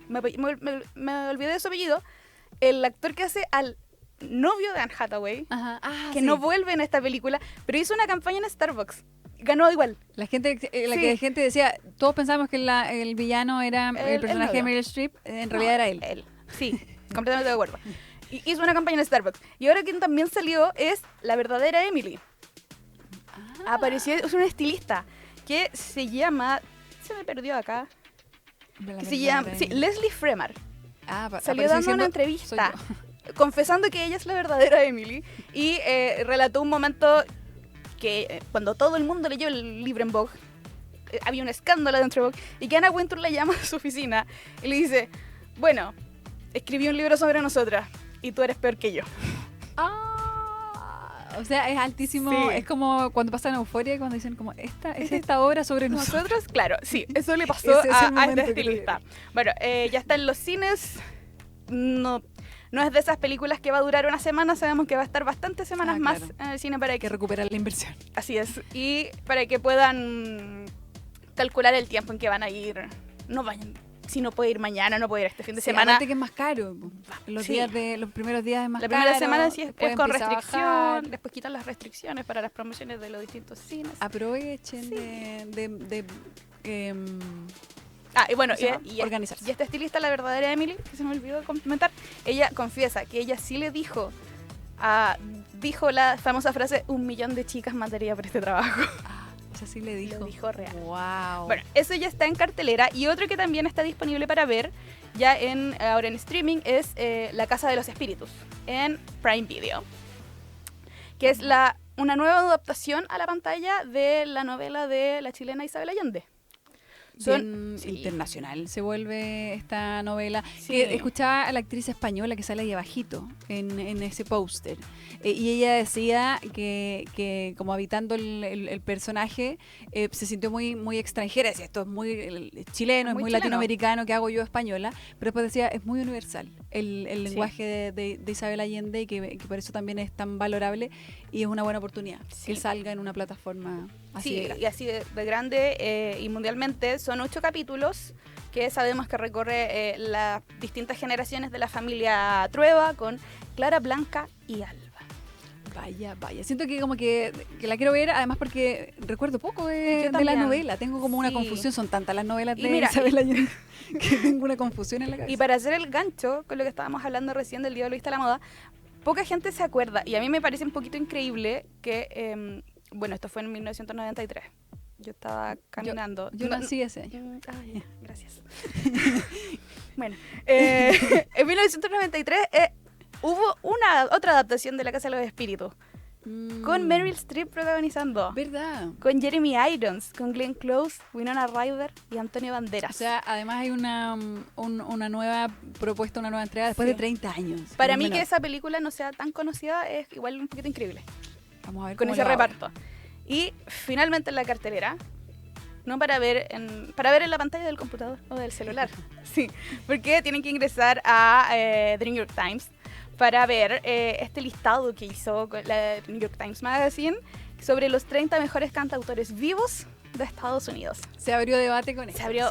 Me olvidé de su apellido. El actor que hace al novio de Anne Hathaway, que no vuelve en esta película, pero hizo una campaña en Starbucks. Ganó igual. La gente decía, todos pensábamos que el villano era el personaje de Meryl Streep, en realidad era él. Sí, completamente de acuerdo. Y hizo una campaña en Starbucks. Y ahora quien también salió es la verdadera Emily. Apareció, es una estilista que se llama, se me perdió acá, Leslie Fremar. Salió dando una entrevista confesando que ella es la verdadera Emily y relató un momento que cuando todo el mundo leyó el libro en Vogue, había un escándalo dentro de Vogue, y que Anna Wintour la llama a su oficina y le dice, bueno, escribí un libro sobre nosotras y tú eres peor que yo. O sea, es altísimo, sí. Es como cuando pasa en Euforia, cuando dicen como, esta obra sobre nosotros. Claro, sí, eso le pasó a esta estilista. Bueno, ya está en los cines, no es de esas películas que va a durar una semana, sabemos que va a estar bastantes semanas más en el cine para que recuperar la inversión. Así es, y para que puedan calcular el tiempo en que van a ir, no vayan. Si no puede ir mañana, no puede ir este fin de semana. Aparte que es más caro. Los primeros días es más caro. La primera semana sí es con restricción. Después quitan las restricciones para las promociones de los distintos cines. Aprovechen y bueno, organizarse. Y esta estilista, la verdadera Emily, que se me olvidó comentar, ella confiesa que ella sí le dijo la famosa frase, 1 millón de chicas mataría por este trabajo. Así le dijo. Lo dijo real. Wow. Bueno, eso ya está en cartelera. Y otro que también está disponible para ver ya ahora en streaming es La Casa de los Espíritus en Prime Video, que es una nueva adaptación a la pantalla de la novela de la chilena Isabel Allende. Internacional se vuelve esta novela. Que escuchaba a la actriz española que sale ahí abajito en ese póster, y ella decía que como habitando el personaje se sintió muy extranjera. Decía, esto es muy chileno, es muy latinoamericano, que hago yo española, pero después decía, es muy universal el lenguaje de Isabel Allende, y que por eso también es tan valorable, y es una buena oportunidad que él salga en una plataforma así de grande. Y así de grande y mundialmente. Son 8 capítulos que sabemos que recorre las distintas generaciones de la familia Trueba con Clara, Blanca y Alba. Vaya. Siento que como que la quiero ver, además porque recuerdo poco de la novela. Tengo como una confusión, son tantas las novelas de Isabel Allende que tengo una confusión en la cabeza. Y para hacer el gancho con lo que estábamos hablando recién del Diablo Viste a la Moda, poca gente se acuerda, y a mí me parece un poquito increíble que, esto fue en 1993. Yo estaba caminando. Yo nací ese año. Gracias. Bueno, en 1993 hubo otra adaptación de La Casa de los Espíritus, con Meryl Streep protagonizando, ¿Verdad? con Jeremy Irons, con Glenn Close, Winona Ryder y Antonio Banderas. O sea, además hay una nueva propuesta, una nueva entrega después Sí. de 30 años. Para No mí es que menor. esa película no sea tan conocida es igual un poquito increíble, Vamos a ver con cómo ese le va ahora. reparto. Y finalmente en la cartelera, no para ver en la pantalla del computador o del celular, sí, porque tienen que ingresar a The New York Times para ver este listado que hizo con la New York Times Magazine sobre los 30 mejores cantautores vivos de Estados Unidos. Se abrió debate con eso. Se abrió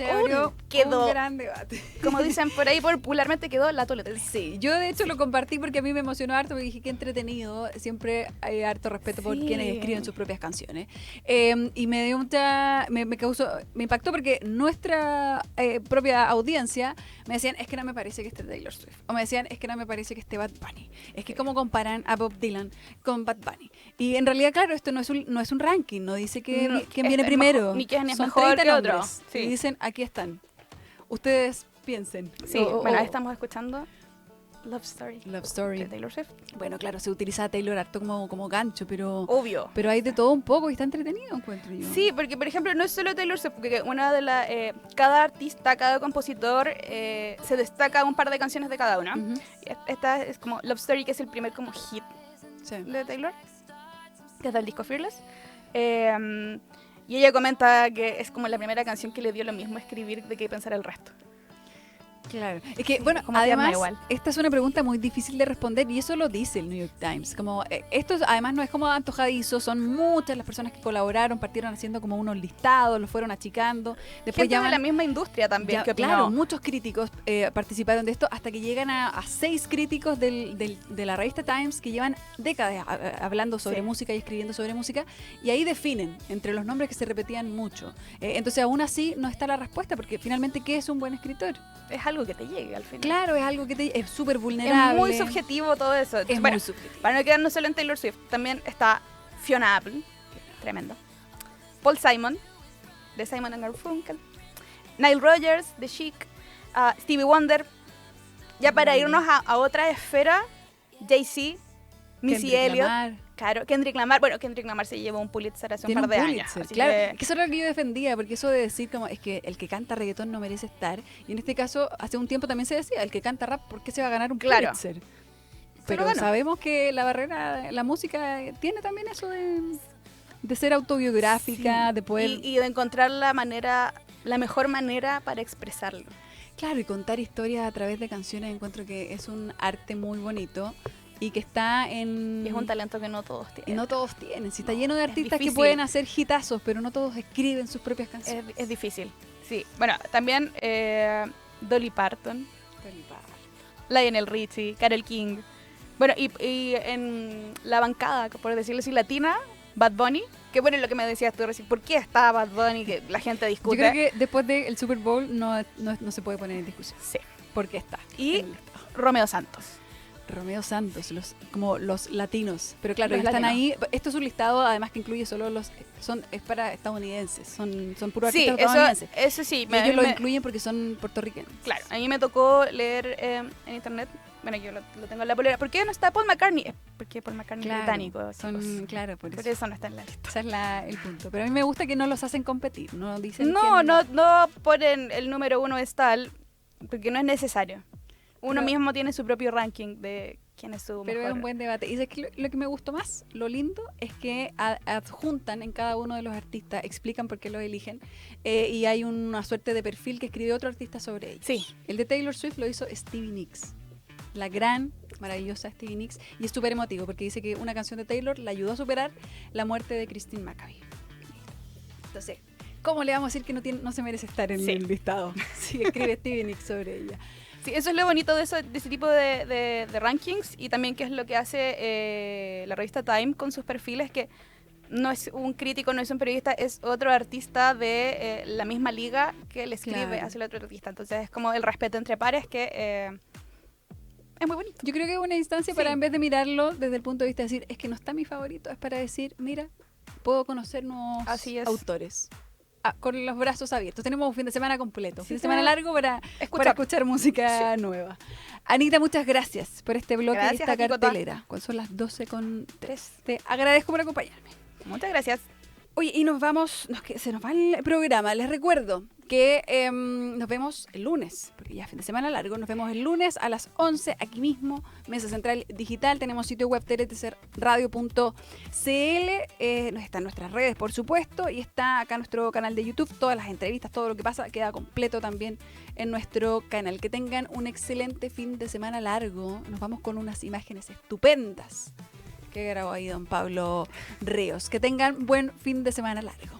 un gran debate. Como dicen por ahí, popularmente quedó la toleta. Sí, yo de hecho lo compartí porque a mí me emocionó harto, porque dije que entretenido, siempre hay harto respeto por Sí. quienes escriben sus propias canciones. Y me dio me impactó porque nuestra propia audiencia me decían, es que no me parece que esté Taylor Swift. O me decían, es que no me parece que esté Bad Bunny. Es que como comparan a Bob Dylan con Bad Bunny. Y en realidad, claro, esto no es un ranking, no dice que No, quién es viene mejor- primero. ni quién es Son mejor 30 que otro. nombres. Sí. Y dicen, aquí están. Ustedes piensen. Sí, bueno, ahí estamos escuchando Love Story Love Story. de Taylor Swift. Bueno, claro, se utiliza a Taylor harto como gancho, Obvio. pero hay de todo un poco y está entretenido, encuentro yo. Sí, porque por ejemplo no es solo Taylor Swift, porque una de la, cada artista, cada compositor se destaca un par de canciones de cada una. Ujú. Y esta es como Love Story, que es el primer como hit Sí. de Taylor, que es del disco Fearless. Y ella comenta que es como la primera canción que le dio lo mismo escribir de qué pensar el resto. Claro. Es que, bueno, como tierna además, igual. esta es una pregunta muy difícil de responder y eso lo dice el New York Times. Como además no es como antojadizo, son muchas las personas que colaboraron, partieron haciendo como unos listados, los fueron achicando. Después Gente de llaman, la misma industria también, que opinó. claro, muchos críticos participaron de esto hasta que llegan a 6 críticos de la revista Times que llevan décadas hablando sobre Sí. música y escribiendo sobre música y ahí definen entre los nombres que se repetían mucho. Entonces aún así no está la respuesta porque finalmente ¿qué es un buen escritor? Es algo que te llegue al final. Claro, es algo que es súper Es vulnerable. muy subjetivo todo eso. Es Bueno, muy subjetivo. para no quedarnos solo en Taylor Swift, también está Fiona Apple, tremendo. Paul Simon, de Simon and Garfunkel. Nile Rodgers, de Chic. Stevie Wonder. Ya para irnos a otra esfera, Jay-Z, Missy Kendrick Elliott. Lamar. Claro, Kendrick Lamar. Bueno, Kendrick Lamar se llevó un Pulitzer hace un Tiene par de un años. Pulitzer, así claro. que- Que eso era lo que yo defendía, porque eso de decir como es que el que canta reggaetón no merece estar, y en este caso hace un tiempo también se decía, el que canta rap, ¿por qué se va a ganar un Claro. Pulitzer? lo Pero ganó. sabemos que la barrera, la música tiene también eso de ser autobiográfica, Sí. de poder... y de encontrar la mejor manera para expresarlo. Claro, y contar historias a través de canciones encuentro que es un arte muy bonito y que está en... Y es un talento que no todos Y tienen. no todos tienen. Si está lleno de es artistas que difícil. pueden hacer hitazos, pero no todos escriben sus propias canciones. Es difícil. Sí. Bueno, también Dolly Parton, Lionel Richie, Karol King. Bueno, y en la bancada, por decirlo así, latina, Bad Bunny. Que bueno, lo que me decías tú recién, ¿por qué está Bad Bunny? Que la gente Yo discute. creo que después del Super Bowl no se puede poner en discusión. Sí. Porque está. Y en el listado. Romeo Santos. Romeo Santos, como los latinos. Pero claro, Los ellos están ahí. latinos. Esto es un listado, además que incluye solo es para estadounidenses. Son puros Sí, artistas estadounidenses. eso sí. Y ellos lo incluyen porque son puertorriqueños. Claro, a mí me tocó leer en internet. Bueno, yo lo tengo en la polera. ¿Por qué no está Paul McCartney? Porque Paul McCartney es británico. Claro, por Por eso. eso no está en la lista. Ese es el punto. Pero a mí me gusta que no los hacen competir. No dicen No, quién no ponen el número 1 es tal, porque no es necesario. Uno Pero- mismo tiene su propio ranking de quién es su Pero mejor. es un buen debate. Y es que lo que me gustó más, lo lindo, es que adjuntan en cada uno de los artistas, explican por qué los eligen, y hay una suerte de perfil que escribe otro artista sobre ellos. Sí. El de Taylor Swift lo hizo Stevie Nicks, la gran, maravillosa Stevie Nicks, y es súper emotivo porque dice que una canción de Taylor la ayudó a superar la muerte de Christine McCavie. Entonces, ¿cómo le vamos a decir que no se merece estar en Sí. el listado? Si escribe Stevie Nicks sobre ella. Sí, eso es lo bonito de ese tipo de rankings y también qué es lo que hace la revista Time con sus perfiles, que no es un crítico, no es un periodista, es otro artista de la misma liga que le escribe Claro. hacia el otro artista. Entonces es como el respeto entre pares que es muy bonito. Yo creo que es una instancia para, Sí. en vez de mirarlo desde el punto de vista de decir, es que no está mi favorito, es para decir, mira, puedo conocer nuevos Así es. autores. con los brazos abiertos. Tenemos un fin de semana completo, Sí, fin de semana largo para Escuchar. escuchar música nueva. Anita, muchas gracias por este bloque Gracias y esta a ti, Cota. cartelera. Cuando son las 12:03. Te agradezco por acompañarme. Muchas gracias. Oye, y nos vamos, se nos va el programa. Les recuerdo que nos vemos el lunes, porque ya fin de semana largo. Nos vemos el lunes a las 11, aquí mismo, Mesa Central Digital. Tenemos sitio web teletercerradio.cl. Están nuestras redes, por supuesto, y está acá nuestro canal de YouTube. Todas las entrevistas, todo lo que pasa, queda completo también en nuestro canal. Que tengan un excelente fin de semana largo. Nos vamos con unas imágenes estupendas que grabó ahí don Pablo Ríos. Que tengan buen fin de semana largo.